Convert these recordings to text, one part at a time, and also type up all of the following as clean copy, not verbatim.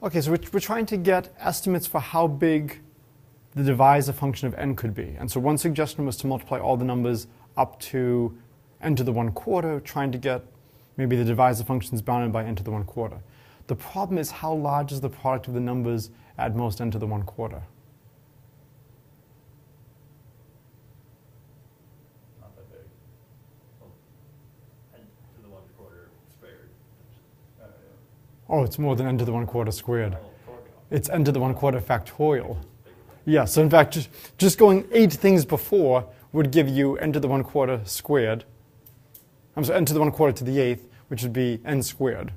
Okay, so we're trying to get estimates for how big the divisor function of n could be. And so one suggestion was to multiply all the numbers up to n to the 1/4, trying to get maybe the divisor functions bounded by n to the 1/4. The problem is, how large is the product of the numbers at most n to the 1/4? Not that big. Well, n to the 1/4 squared. Oh, it's more than n to the 1/4 squared. It's n to the 1/4 factorial. Yeah, so in fact, just going 8 things before would give you n to the 1/4 squared. I'm sorry, n to the 1/4 to the 8th, which would be n squared.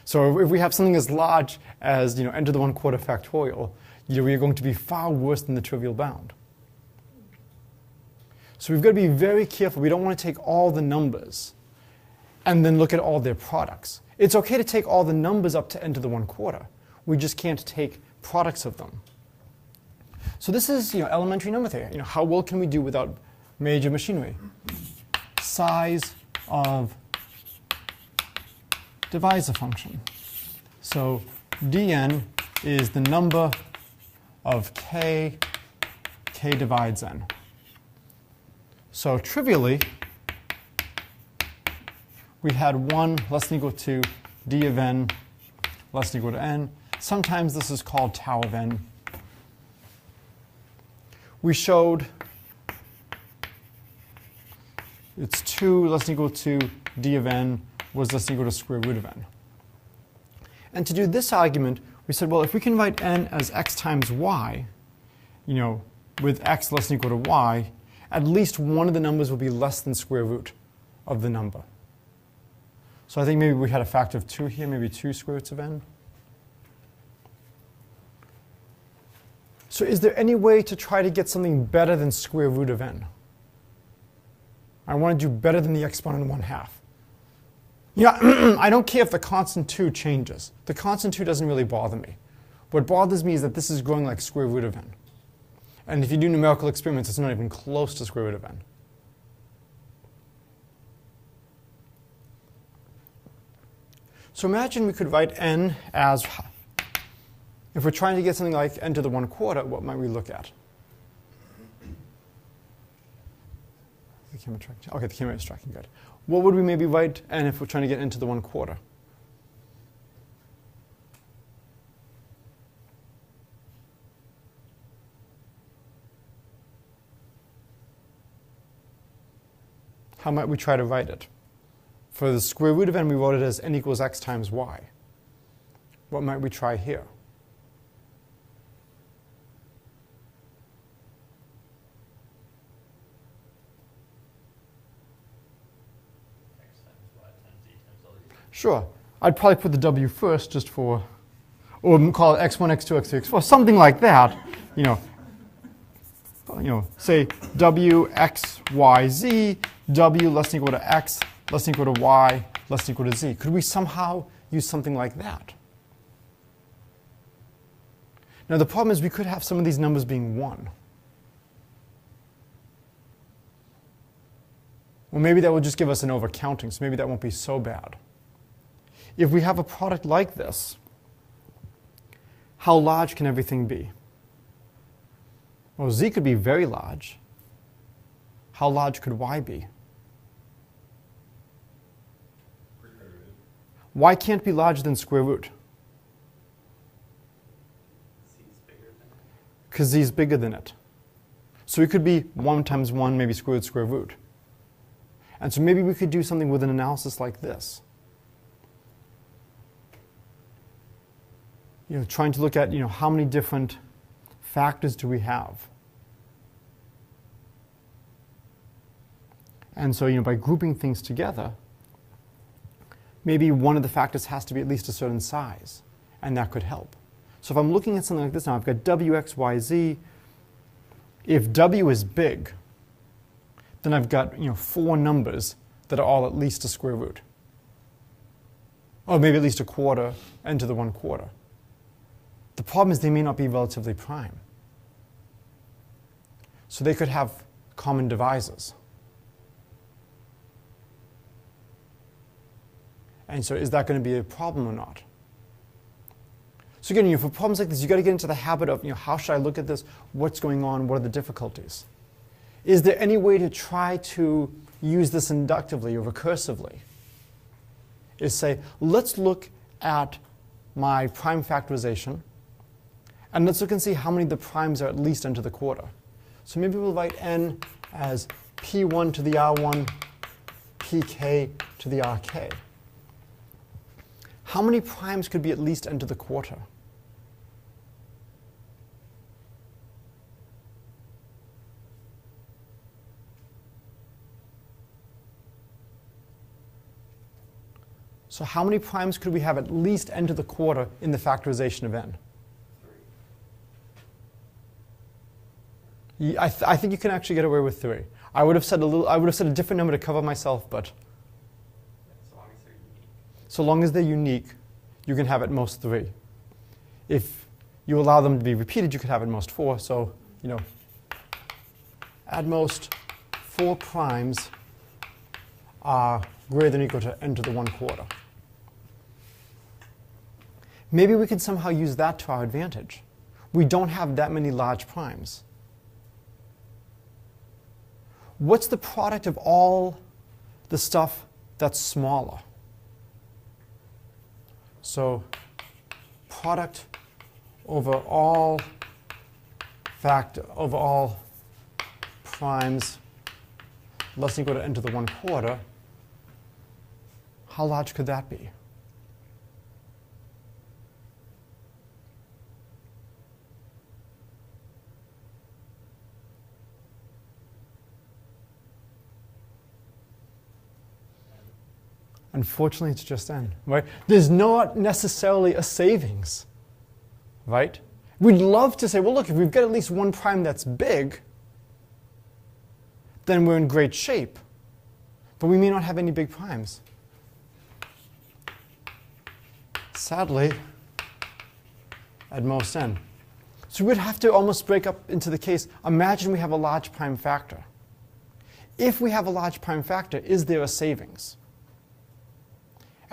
So if we have something as large as n to the 1/4 factorial, we are going to be far worse than the trivial bound. So we've got to be very careful. We don't want to take all the numbers and then look at all their products. It's okay to take all the numbers up to n to the 1/4. We just can't take products of them. So this is elementary number theory. How well can we do without major machinery? Size of divisor function. So dn is the number of k divides n. So trivially, we had 1 less than or equal to d of n less than or equal to n. Sometimes this is called tau of n. We showed it's 2 less than or equal to d of n was less than or equal to square root of n. And to do this argument, we said, well, if we can write n as x times y, with x less than or equal to y, at least one of the numbers will be less than square root of the number. So I think maybe we had a factor of 2 here, maybe 2 square roots of n. So is there any way to try to get something better than square root of n? I want to do better than the exponent 1/2. I don't care if the constant 2 changes. The constant 2 doesn't really bother me. What bothers me is that this is growing like square root of n. And if you do numerical experiments, it's not even close to square root of n. So imagine we could write n as, if we're trying to get something like n to the 1/4, what might we look at? The camera tracking. Okay, the camera is tracking, good. What would we maybe write n if we're trying to get n to the 1/4? How might we try to write it? For the square root of n, we wrote it as n equals x times y. What might we try here? Sure. I'd probably put the w first just for, or call it x1, x2, x3, x4, something like that. Say w, x, y, z, w less than or equal to x, less than or equal to y, less than or equal to z. Could we somehow use something like that? Now the problem is we could have some of these numbers being 1. Well, maybe that will just give us an overcounting, so maybe that won't be so bad. If we have a product like this, how large can everything be? Well, z could be very large. How large could y be? Y can't be larger than square root. Because z is bigger than it. So it could be 1 times 1, maybe square root. And so maybe we could do something with an analysis like this. Trying to look at how many different factors do we have. And so by grouping things together, maybe one of the factors has to be at least a certain size, and that could help. So if I'm looking at something like this now, I've got w, x, y, z. If w is big, then I've got 4 numbers that are all at least a square root. Or maybe at least a quarter, n to the 1/4. The problem is they may not be relatively prime. So they could have common divisors. And so is that going to be a problem or not? So again, for problems like this, you got to get into the habit of, how should I look at this? What's going on? What are the difficulties? Is there any way to try to use this inductively or recursively? Is say, let's look at my prime factorization, and let's look and see how many of the primes are at least n to the quarter. So maybe we'll write n as p1 to the r1, pk to the rk. How many primes could be at least n to the quarter? So how many primes could we have at least n to the quarter in the factorization of n? I think you can actually get away with 3. I would have said a different number to cover myself, but so long as they're unique, you can have at most 3. If you allow them to be repeated, you could have at most 4. So, at most 4 primes are greater than or equal to n to the 1/4. Maybe we can somehow use that to our advantage. We don't have that many large primes. What's the product of all the stuff that's smaller? So product over all primes less than or equal to n to the 1/4, how large could that be? Unfortunately, it's just n, right? There's not necessarily a savings, right? We'd love to say, well, look, if we've got at least one prime that's big, then we're in great shape. But we may not have any big primes. Sadly, at most n. So we would have to almost break up into the case, imagine we have a large prime factor. If we have a large prime factor, is there a savings?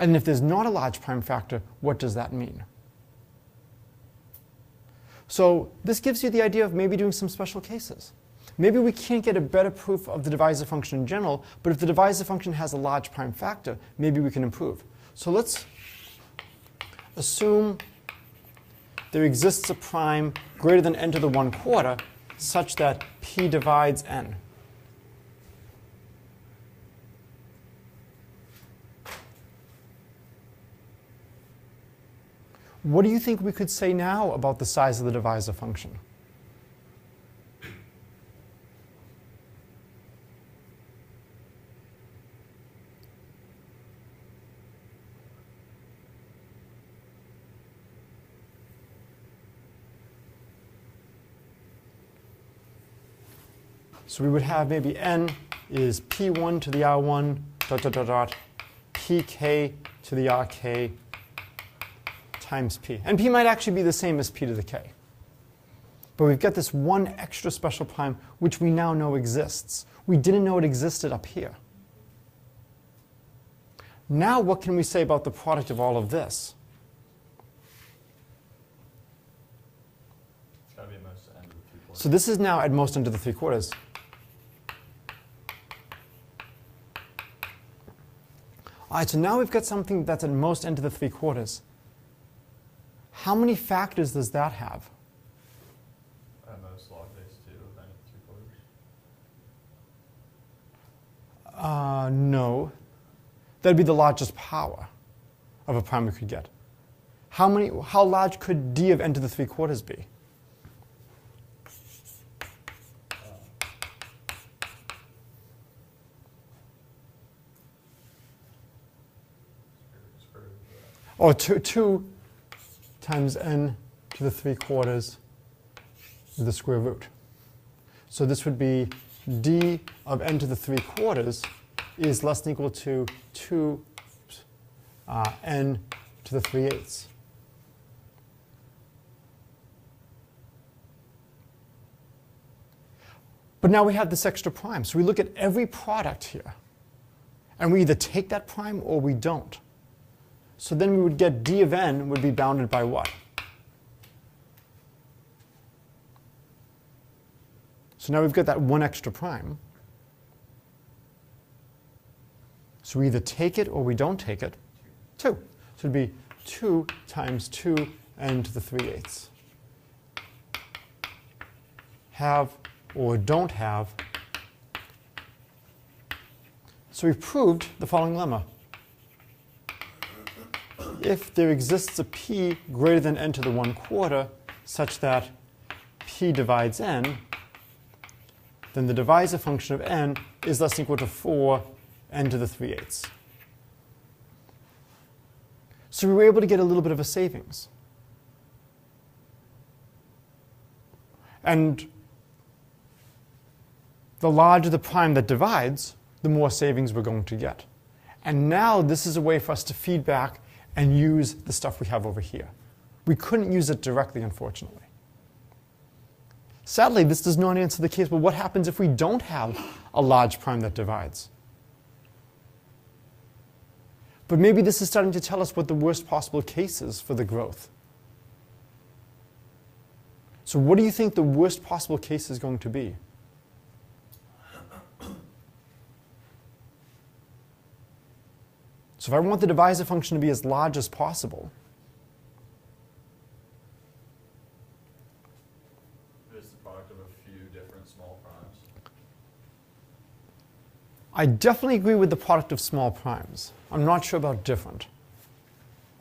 And if there's not a large prime factor, what does that mean? So this gives you the idea of maybe doing some special cases. Maybe we can't get a better proof of the divisor function in general, but if the divisor function has a large prime factor, maybe we can improve. So let's assume there exists a prime greater than n to the 1/4 such that p divides n. What do you think we could say now about the size of the divisor function? So we would have maybe n is p1 to the r1 dot dot dot dot pk to the rk times p. And p might actually be the same as p to the k. But we've got this one extra special prime which we now know exists. We didn't know it existed up here. Now what can we say about the product of all of this? It's got to be at most n to the 3/4. So this is now at most n to the 3/4. All right, so now we've got something that's at most n to the 3/4. How many factors does that have? At most log base 2 of n to the 3/4. No. That'd be the largest power of a prime we could get. How large could d of n to the 3/4 be? Or 2 times n to the 3/4 with the square root. So this would be d of n to the 3/4 is less than or equal to 2 n to the 3/8. But now we have this extra prime. So we look at every product here. And we either take that prime or we don't. So then we would get d of n would be bounded by what? So now we've got that one extra prime. So we either take it or we don't take it. 2. So it'd be 2 times 2n to the 3/8. Have or don't have. So we've proved the following lemma. If there exists a p greater than n to the 1/4 such that p divides n, then the divisor function of n is less than or equal to 4n to the 3/8. So we were able to get a little bit of a savings. And the larger the prime that divides, the more savings we're going to get. And now this is a way for us to feed back and use the stuff we have over here. We couldn't use it directly, unfortunately. Sadly, this does not answer the case, but what happens if we don't have a large prime that divides? But maybe this is starting to tell us what the worst possible case is for the growth. So what do you think the worst possible case is going to be? So if I want the divisor function to be as large as possible, it's the product of a few different small primes. I definitely agree with the product of small primes. I'm not sure about different.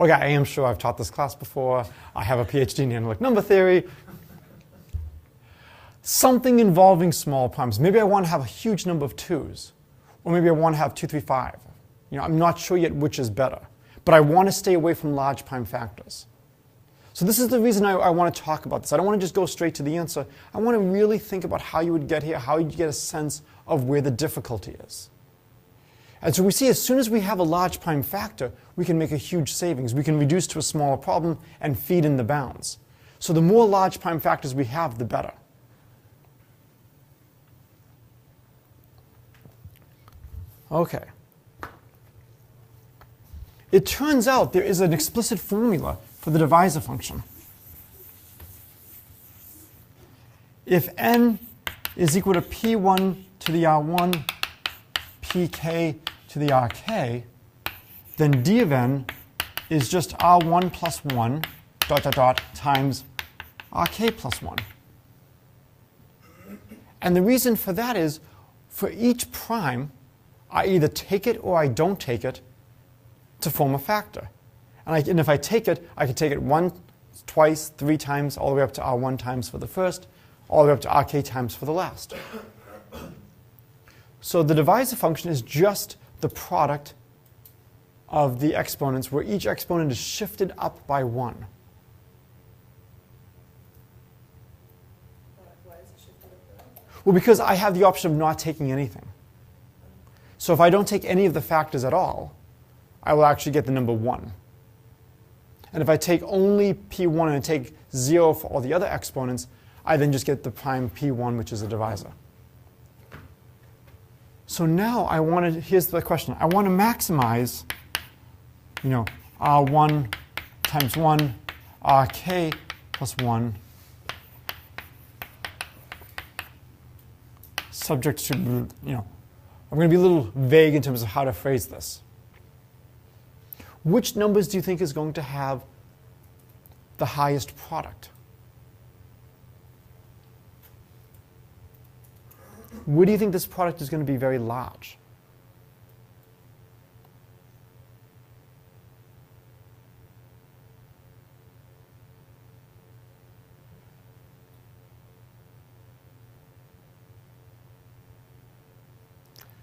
Okay, I am sure I've taught this class before. I have a PhD in analytic number theory. Something involving small primes. Maybe I want to have a huge number of 2's. Or maybe I want to have 2, 3, 5. I'm not sure yet which is better. But I want to stay away from large prime factors. So this is the reason I want to talk about this. I don't want to just go straight to the answer. I want to really think about how you would get here, how you'd get a sense of where the difficulty is. And so we see as soon as we have a large prime factor, we can make a huge savings. We can reduce to a smaller problem and feed in the bounds. So the more large prime factors we have, the better. Okay. It turns out there is an explicit formula for the divisor function. If n is equal to p1 to the r1, pk to the rk, then d of n is just r1 plus 1 dot dot dot times rk plus 1. And the reason for that is for each prime, I either take it or I don't take it to form a factor. And if I take it, I can take it 1, twice, 3 times, all the way up to r1 times for the first, all the way up to rk times for the last. So the divisor function is just the product of the exponents where each exponent is shifted up by 1. Why is it shifted up by 1? Well, because I have the option of not taking anything. So if I don't take any of the factors at all, I will actually get the number 1. And if I take only p1 and I take 0 for all the other exponents, I then just get the prime p1, which is a divisor. So now here's the question. I want to maximize, r1 times 1, rk plus 1, subject to, I'm going to be a little vague in terms of how to phrase this. Which numbers do you think is going to have the highest product? Where do you think this product is going to be very large?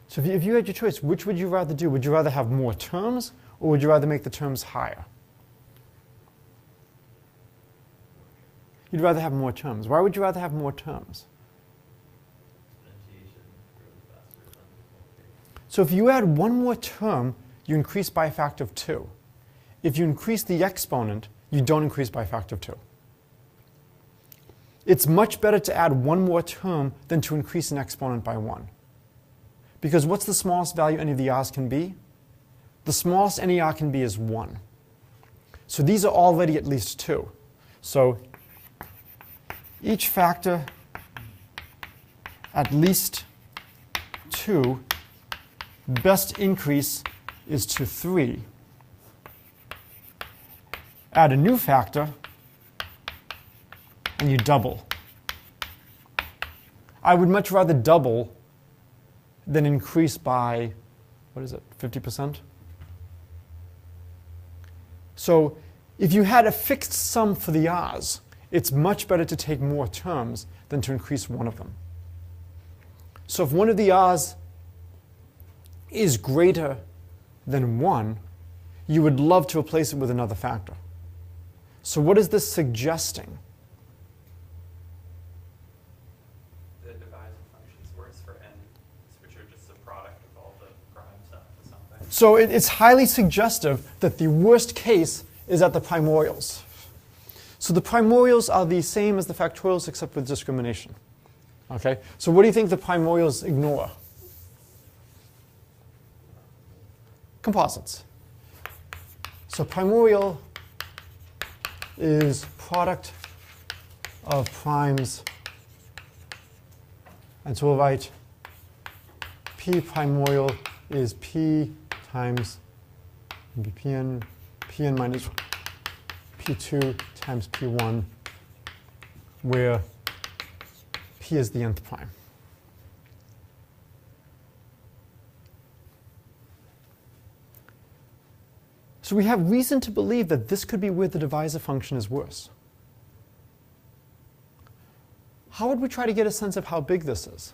So if you had your choice, which would you rather do? Would you rather have more terms, or would you rather make the terms higher? You'd rather have more terms. Why would you rather have more terms? So if you add one more term, you increase by a factor of 2. If you increase the exponent, you don't increase by a factor of 2. It's much better to add one more term than to increase an exponent by 1. Because what's the smallest value any of the r's can be? The smallest any r can be is 1. So these are already at least 2. So each factor at least 2, best increase is to 3. Add a new factor, and you double. I would much rather double than increase by, what is it, 50%? So if you had a fixed sum for the r's, it's much better to take more terms than to increase one of them. So if one of the r's is greater than 1, you would love to replace it with another factor. So what is this suggesting? The divisor function is worse for n's, which are just the product of all the primes up to something. So it's highly suggestive that the worst case is at the primorials. So the primorials are the same as the factorials except with discrimination. Okay? So what do you think the primorials ignore? Composites. So primorial is product of primes, and so we'll write P primorial is P times Pn minus P2 times P1, where P is the nth prime. So we have reason to believe that this could be where the divisor function is worse. How would we try to get a sense of how big this is?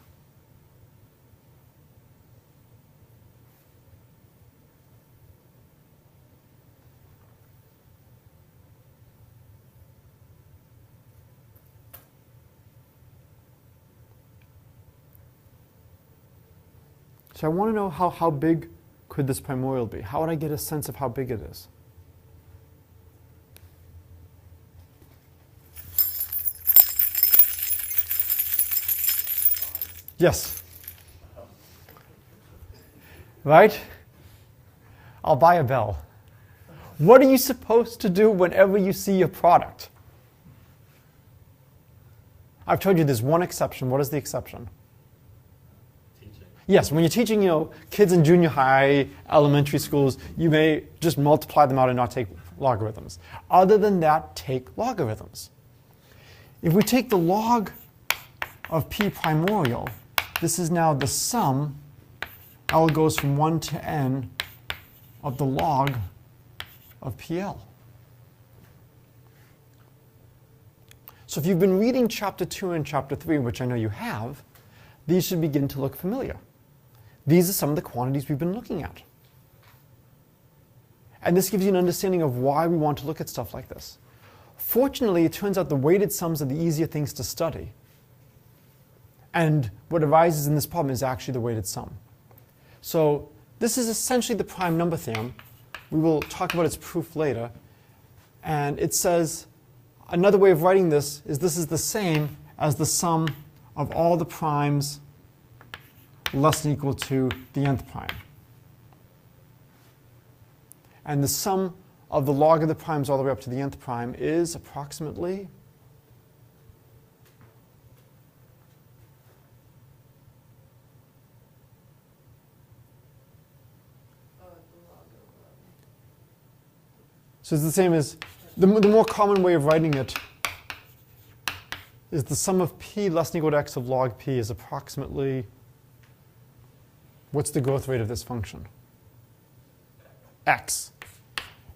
So I want to know how big could this primorial be? How would I get a sense of how big it is? Yes. Right? I'll buy a bell. What are you supposed to do whenever you see a product? I've told you there's one exception. What is the exception? Yes, when you're teaching, kids in junior high, elementary schools, you may just multiply them out and not take logarithms. Other than that, take logarithms. If we take the log of P primorial, this is now the sum, L goes from 1 to n, of the log of PL. So if you've been reading chapter 2 and chapter 3, which I know you have, these should begin to look familiar. These are some of the quantities we've been looking at. And this gives you an understanding of why we want to look at stuff like this. Fortunately, it turns out the weighted sums are the easier things to study. And what arises in this problem is actually the weighted sum. So this is essentially the prime number theorem. We will talk about its proof later. And it says, another way of writing this is the same as the sum of all the primes less than or equal to the nth prime. And the sum of the log of the primes all the way up to the nth prime is approximately so it's the same as the more common way of writing it is the sum of p less than or equal to x of log p is approximately, what's the growth rate of this function? X.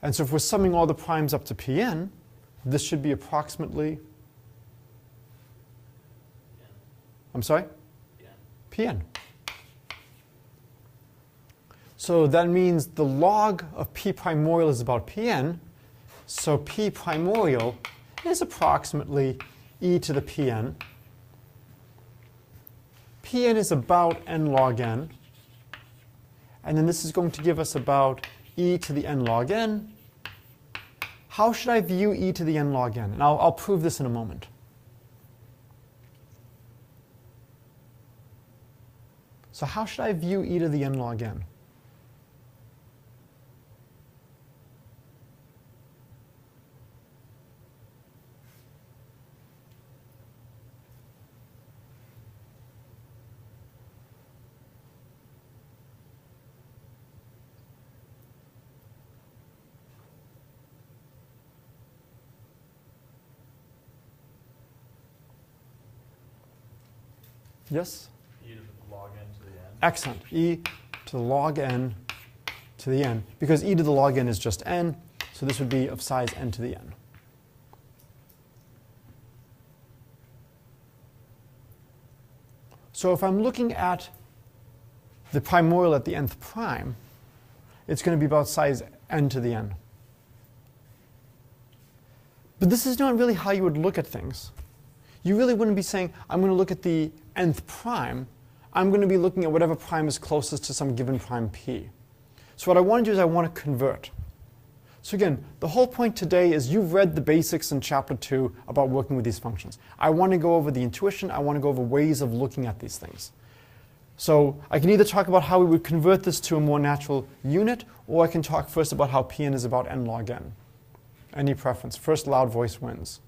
And so if we're summing all the primes up to Pn, this should be approximately, I'm sorry? Pn. So that means the log of P primorial is about Pn, so P primorial is approximately e to the Pn. Pn is about n log n. And then this is going to give us about e to the n log n. How should I view e to the n log n? And I'll prove this in a moment. So how should I view e to the n log n? Yes? E to the log n to the n. Excellent. E to the log n to the n, because e to the log n is just n, so this would be of size n to the n. So if I'm looking at the primorial at the nth prime, it's going to be about size n to the n. But this is not really how you would look at things. You really wouldn't be saying, I'm going to look at the nth prime. I'm going to be looking at whatever prime is closest to some given prime p. So what I want to do is I want to convert. So again, the whole point today is you've read the basics in Chapter 2 about working with these functions. I want to go over the intuition. I want to go over ways of looking at these things. So I can either talk about how we would convert this to a more natural unit, or I can talk first about how Pn is about n log n. Any preference? First loud voice wins.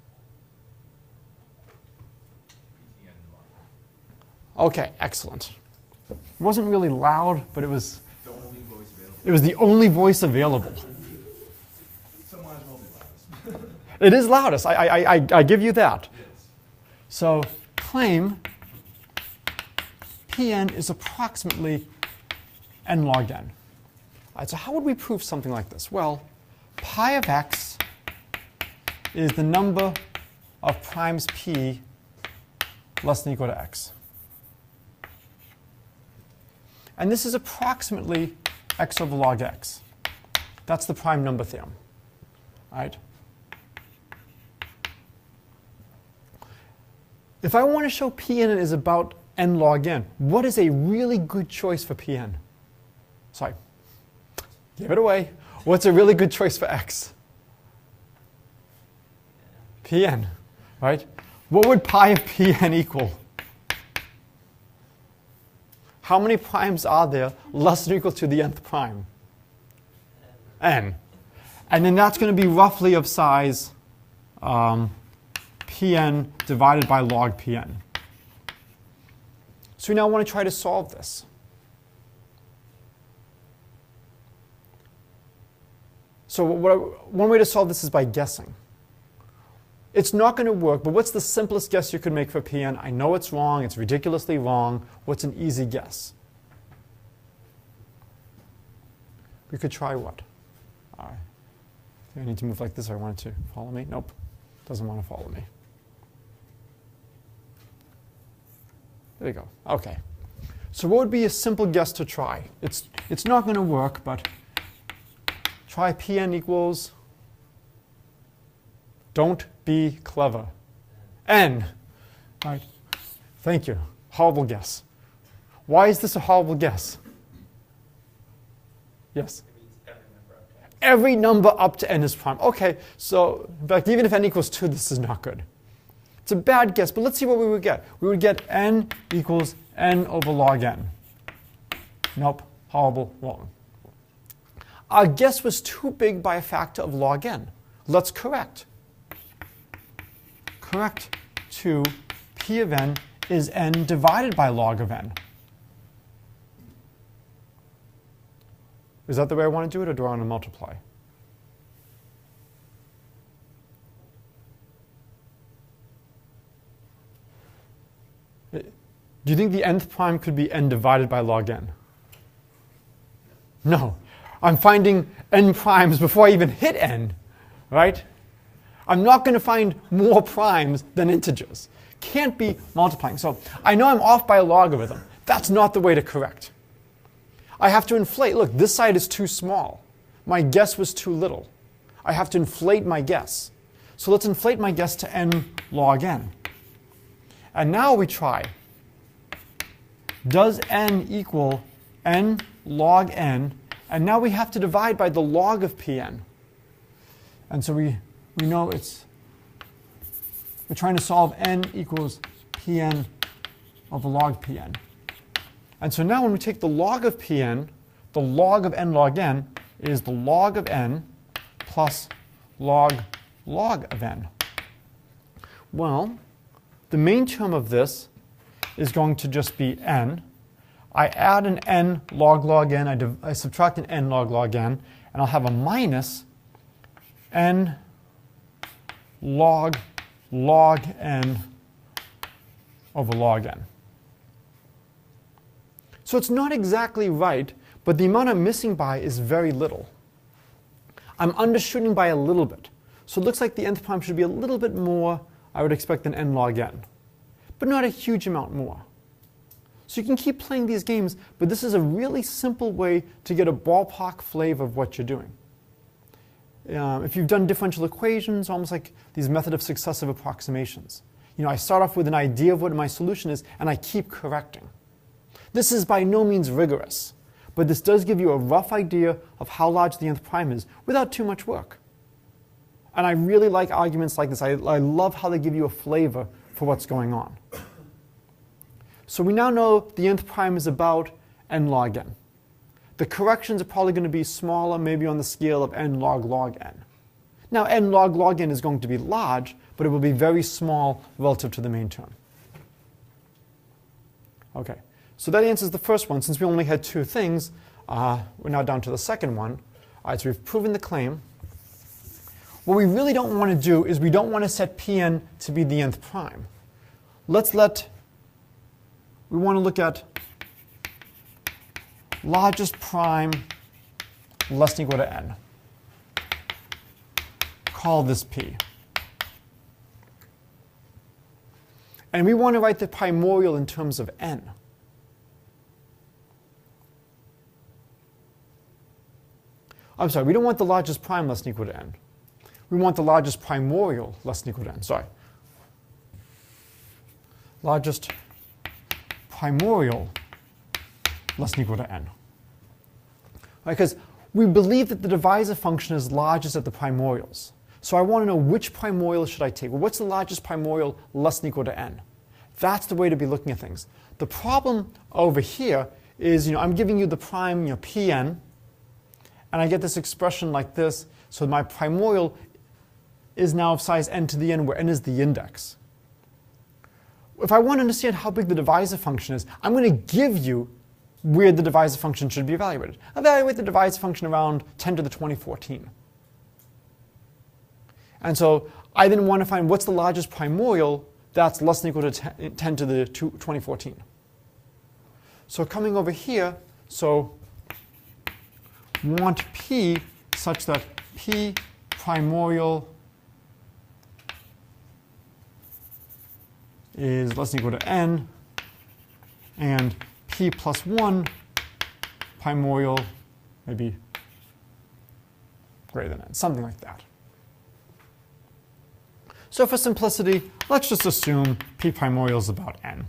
Okay, excellent. It wasn't really loud, but it was The only voice available. the only voice available. So might as well be loudest. It is loudest. I give you that. Yes. So claim Pn is approximately n log n. All right, so how would we prove something like this? Well, pi of x is the number of primes p less than or equal to x. And this is approximately x over log x. That's the prime number theorem. All right? If I want to show Pn is about n log n, what is a really good choice for Pn? Sorry, give it away. What's a really good choice for x? Pn, right? What would pi of Pn equal? How many primes are there less than or equal to the nth prime? N. And then that's going to be roughly of size Pn divided by log Pn. So we now want to try to solve this. So one way to solve this is by guessing. It's not going to work, but what's the simplest guess you could make for Pn? I know it's wrong, it's ridiculously wrong. What's an easy guess? We could try what? Do I need to move like this or I want it to follow me? Nope, doesn't want to follow me. There we go. Okay. So what would be a simple guess to try? It's not going to work, but try Pn equals, don't be clever, n. Right? Thank you. Horrible guess. Why is this a horrible guess? Yes? It means every number up to n. Every number up to n is prime. Okay, so in fact, even if n equals 2, this is not good. It's a bad guess, but let's see what we would get. We would get n equals n over log n. Nope, horrible, wrong. Our guess was too big by a factor of log n. Let's correct. Correct to P of n is n divided by log of n. Is that the way I want to do it, or do I want to multiply? Do you think the nth prime could be n divided by log n? No. I'm finding n primes before I even hit n, right? I'm not going to find more primes than integers. Can't be multiplying. So I know I'm off by a logarithm. That's not the way to correct. I have to inflate. Look, this side is too small. My guess was too little. I have to inflate my guess. So let's inflate my guess to n log n. And now we try. Does n equal n log n? And now we have to divide by the log of Pn. And so we know we're trying to solve n equals Pn over log Pn. And so now when we take the log of Pn, the log of n log n is the log of n plus log of n. Well, the main term of this is going to just be n. I add an n log n, I subtract an n log n, and I'll have a minus n log n over log n. So it's not exactly right, but the amount I'm missing by is very little. I'm undershooting by a little bit. So it looks like the nth prime should be a little bit more, I would expect, than n log n, but not a huge amount more. So you can keep playing these games, but this is a really simple way to get a ballpark flavor of what you're doing. If you've done differential equations, almost like these method of successive approximations. I start off with an idea of what my solution is, and I keep correcting. This is by no means rigorous, but this does give you a rough idea of how large the nth prime is without too much work. And I really like arguments like this. I love how they give you a flavor for what's going on. So we now know the nth prime is about n log n. The corrections are probably going to be smaller, maybe on the scale of n log n. Now n log n is going to be large, but it will be very small relative to the main term. Okay, so that answers the first one. Since we only had two things, we're now down to the second one. All right, so we've proven the claim. What we really don't want to do is we don't want to set Pn to be the nth prime. We want to look at largest prime less than or equal to n. Call this P. And we want to write the primorial in terms of n. I'm sorry, we don't want the largest prime less than or equal to n. We want the largest primorial less than or equal to n. Sorry. Largest primorial less than or equal to n. Because we believe that the divisor function is largest at the primorials. So I want to know which primorial should I take. Well, what's the largest primorial less than or equal to n? That's the way to be looking at things. The problem over here is, I'm giving you the prime, Pn, and I get this expression like this. So my primorial is now of size n to the n, where n is the index. If I want to understand how big the divisor function is, I'm going to give you where the divisor function should be evaluated. Evaluate the divisor function around 10 to the 2014. And so I then want to find what's the largest primorial that's less than or equal to 10 to the 2014. So coming over here, so want P such that P primorial is less than or equal to n, and P plus 1 primorial maybe greater than n, something like that. So for simplicity, let's just assume P primorial is about n.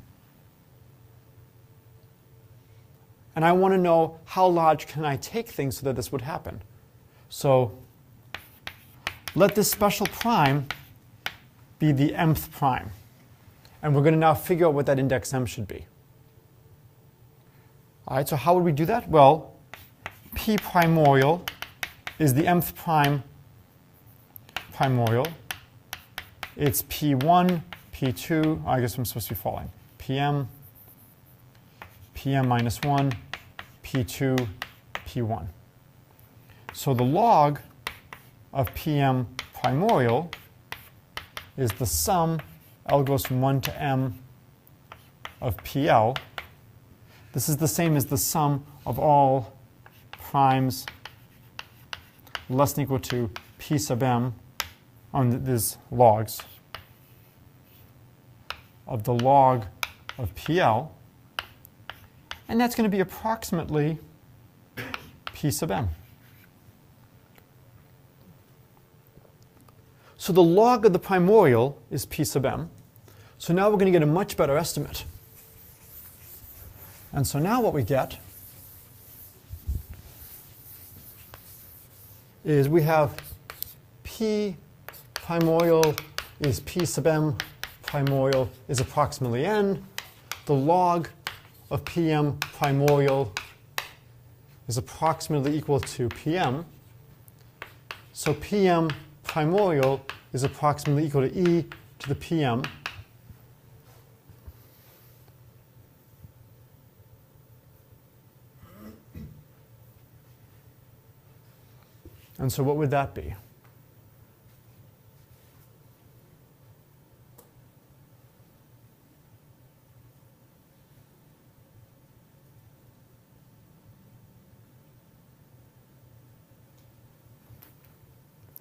And I want to know how large can I take things so that this would happen. So let this special prime be the mth prime. And we're going to now figure out what that index m should be. All right, so how would we do that? Well, P primorial is the mth prime primorial. It's P1, P2, I guess I'm supposed to be falling. PM, PM minus 1, P2, P1. So the log of PM primorial is the sum, L goes from 1 to m, of PL. This is the same as the sum of all primes less than or equal to P sub m on these logs of the log of PL. And that's going to be approximately P sub m. So the log of the primorial is P sub m. So now we're going to get a much better estimate. And so now what we get is we have P primorial is P sub m primorial is approximately n. The log of PM primorial is approximately equal to PM. So PM primorial is approximately equal to e to the PM. And so what would that be?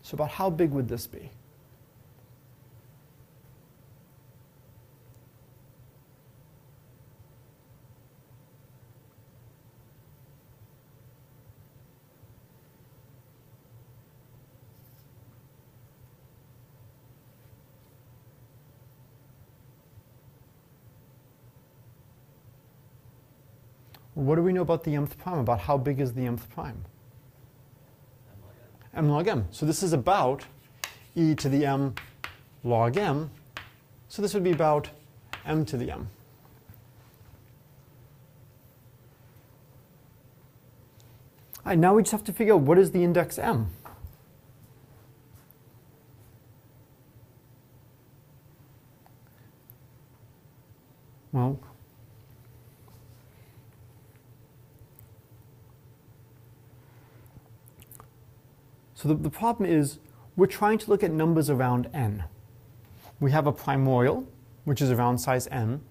So about how big would this be? What do we know about the mth prime, about how big is the mth prime? M log m. So this is about e to the m log m. So this would be about m to the m. All right, now we just have to figure out what is the index m. Well, so the problem is we're trying to look at numbers around n. We have a primorial, which is around size n.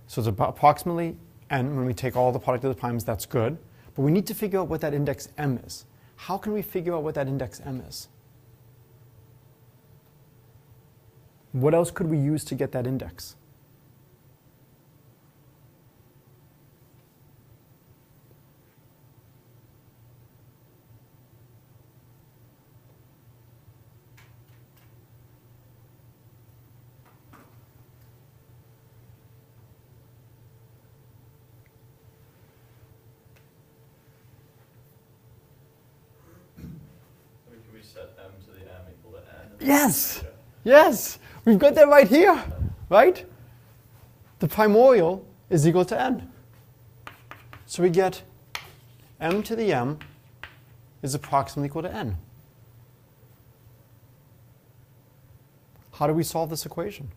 So it's about approximately n. When we take all the product of the primes, that's good. But we need to figure out what that index m is. How can we figure out what that index m is? What else could we use to get that index? Can we set m to the m equal to n? Yes! Yes! We've got that right here, right? The primorial is equal to n. So we get m to the m is approximately equal to n. How do we solve this equation?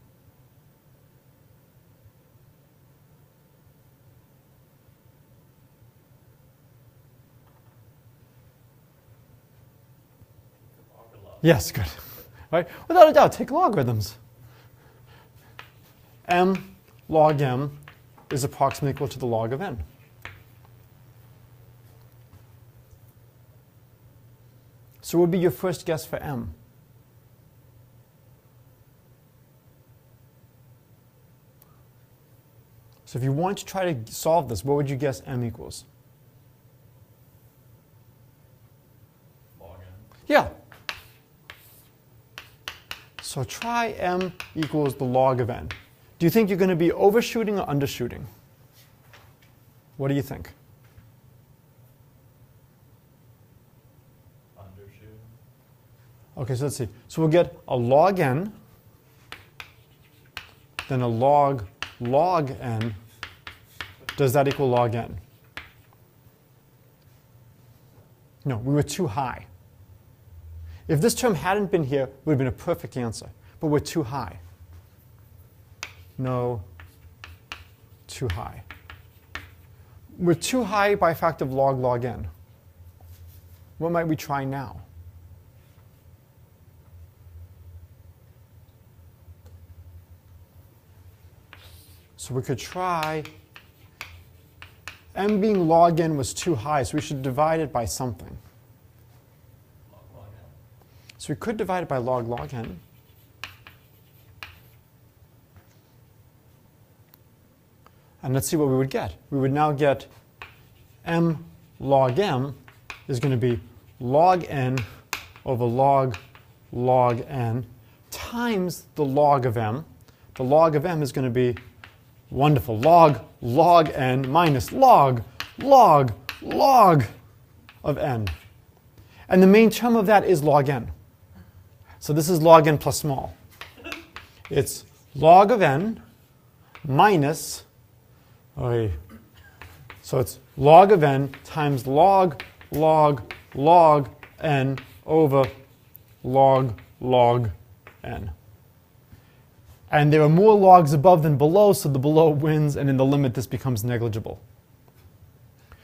Yes, good. Right? Without a doubt, take logarithms. M log m is approximately equal to the log of n. So what would be your first guess for m? So if you want to try to solve this, what would you guess m equals? Log n. Yeah. So try m equals the log of n. Do you think you're going to be overshooting or undershooting? What do you think? Undershoot. Okay, so let's see. So we'll get a log n, then a log n. Does that equal log n? No, we were too high. If this term hadn't been here, it would have been a perfect answer. But we're too high. No, too high. We're too high by a factor of log n. What might we try now? So we could try, m being log n was too high, so we should divide it by something. Log n. So we could divide it by log n. And let's see what we would get. We would now get m log m is going to be log n over log n times the log of m. The log of m is going to be wonderful. Log n minus log of n. And the main term of that is log n. So this is log n plus small. It's log of n minus, so it's log of n times log n over log n. And there are more logs above than below, so the below wins, and in the limit this becomes negligible.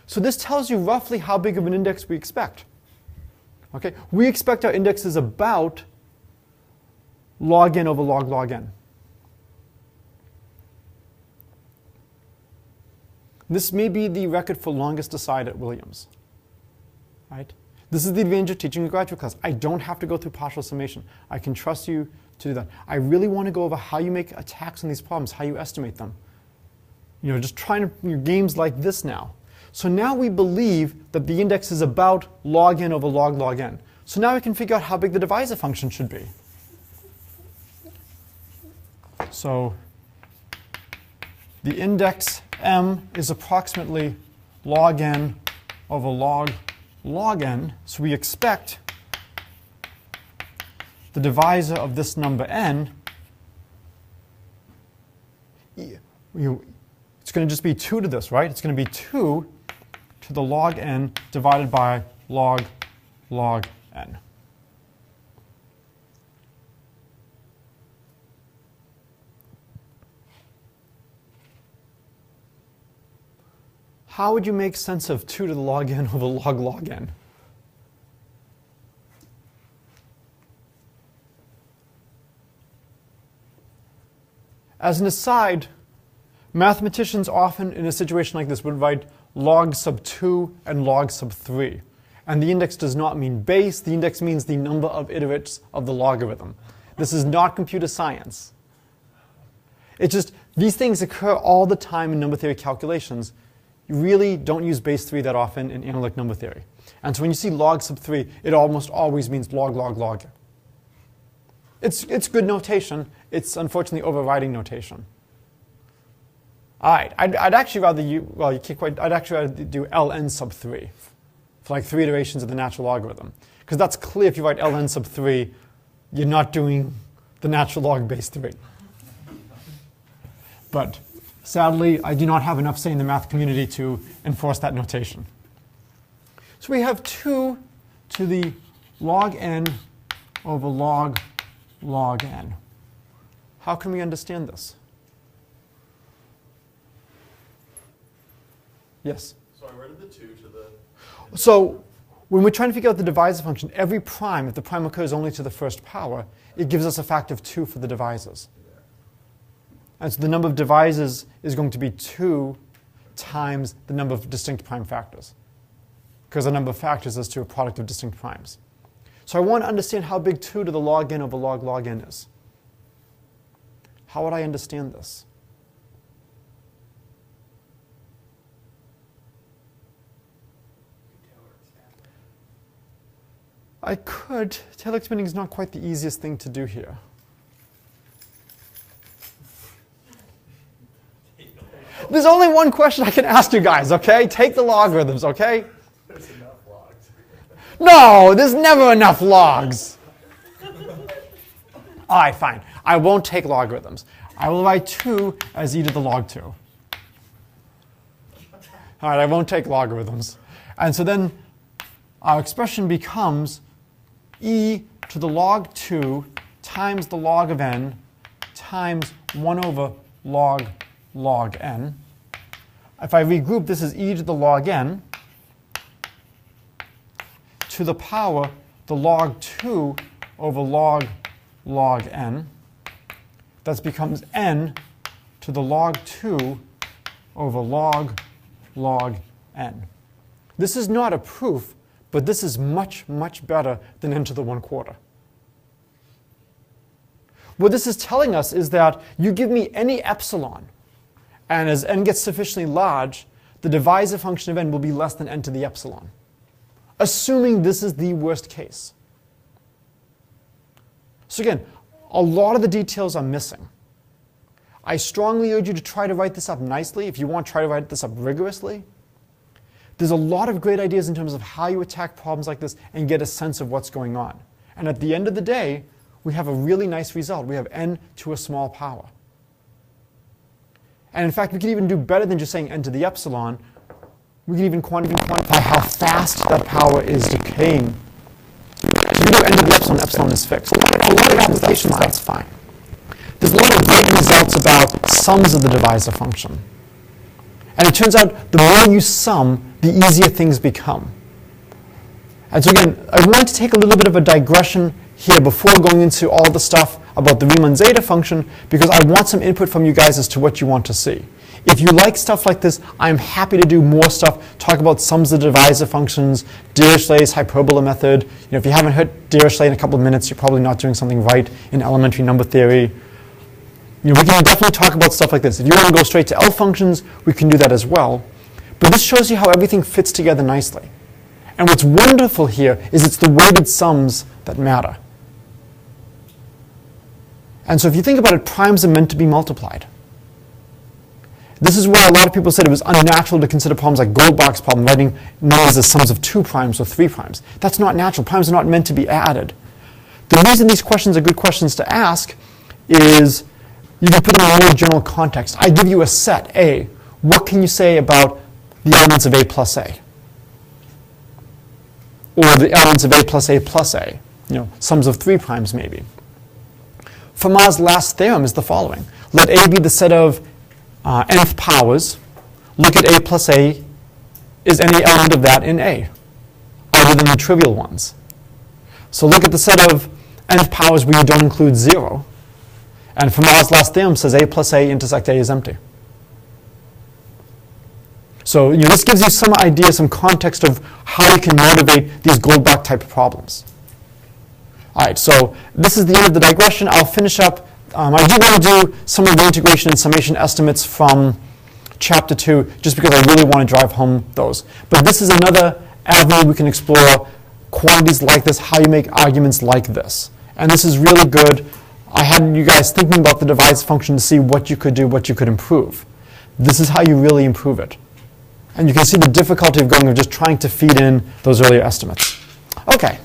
So this tells you roughly how big of an index we expect. Okay? We expect our index is about log n over log n. This may be the record for longest aside at Williams. Right? This is the advantage of teaching a graduate class. I don't have to go through partial summation. I can trust you to do that. I really want to go over how you make attacks on these problems, how you estimate them. You know, just trying to, games like this now. So now we believe that the index is about log n over log n. So now we can figure out how big the divisor function should be. So the index m is approximately log n over log n. So we expect the divisor of this number n, it's going to just be 2 to this, right? It's going to be 2 to the log n divided by log n. How would you make sense of 2 to the log n over log n? As an aside, mathematicians often in a situation like this would write log sub 2 and log sub 3. And the index does not mean base. The index means the number of iterates of the logarithm. This is not computer science. It's just these things occur all the time in number theory calculations. You really don't use base 3 that often in analytic number theory. And so when you see log sub 3, it almost always means log. It's good notation. It's unfortunately overriding notation. All right, I'd actually rather you can't quite, I'd actually rather do ln sub 3 for like 3 iterations of the natural logarithm. Because that's clear if you write ln sub 3, you're not doing the natural log base 3. But sadly, I do not have enough say in the math community to enforce that notation. So we have 2 to the log n over log n. How can we understand this? Yes? So I read the 2 to the... So when we're trying to figure out the divisor function, every prime, if the prime occurs only to the first power, it gives us a factor of 2 for the divisors. And so the number of divisors is going to be 2 times the number of distinct prime factors, because the number of factors is to a product of distinct primes. So I want to understand how big 2 to the log n over log n is. How would I understand this? I could. Taylor expanding is not quite the easiest thing to do here. There's only one question I can ask you guys, okay? Take the logarithms, okay? There's enough logs. No, there's never enough logs. All right, fine. I won't take logarithms. I will write 2 as e to the log 2. All right, I won't take logarithms. And so then our expression becomes e to the log 2 times the log of n times 1 over log n. If I regroup, this is e to the log n to the power the log 2 over log n. That becomes n to the log 2 over log n. This is not a proof, but this is much better than n to the 1/4. What this is telling us is that you give me any epsilon, and as n gets sufficiently large, the divisor function of n will be less than n to the epsilon, assuming this is the worst case. So again, a lot of the details are missing. I strongly urge you to try to write this up nicely. If you want, try to write this up rigorously. There's a lot of great ideas in terms of how you attack problems like this and get a sense of what's going on. And at the end of the day, we have a really nice result. We have n to a small power. And in fact, we can even do better than just saying n to the epsilon. We can even quantify how fast that power is decaying. So you do n to the epsilon, epsilon is fixed. A lot of applications, that's fine. There's a lot of great results about sums of the divisor function. And it turns out the more you sum, the easier things become. And so again, I want to take a little bit of a digression here before going into all the stuff about the Riemann zeta function because I want some input from you guys as to what you want to see. If you like stuff like this, I'm happy to do more stuff, talk about sums of divisor functions, Dirichlet's hyperbola method. If you haven't heard Dirichlet in a couple of minutes, you're probably not doing something right in elementary number theory. We can definitely talk about stuff like this. If you want to go straight to L functions, we can do that as well. But this shows you how everything fits together nicely. And what's wonderful here is it's the weighted sums that matter. And so if you think about it, primes are meant to be multiplied. This is why a lot of people said it was unnatural to consider problems like Goldbach's problem, writing numbers as sums of 2 primes or 3 primes. That's not natural. Primes are not meant to be added. The reason these questions are good questions to ask is you can put them in a more general context. I give you a set, A. What can you say about the elements of A plus A? Or the elements of A plus A plus A? Sums of 3 primes maybe. Fermat's last theorem is the following. Let A be the set of nth powers. Look at A plus A. Is any element of that in A, other than the trivial ones? So look at the set of nth powers where you don't include 0. And Fermat's last theorem says A plus A intersect A is empty. So this gives you some idea, some context of how you can motivate these Goldbach type problems. All right, so this is the end of the digression. I'll finish up. I do want to do some of the integration and summation estimates from Chapter 2, just because I really want to drive home those. But this is another avenue we can explore quantities like this, how you make arguments like this. And this is really good. I had you guys thinking about the divisor function to see what you could do, what you could improve. This is how you really improve it. And you can see the difficulty of just trying to feed in those earlier estimates. Okay.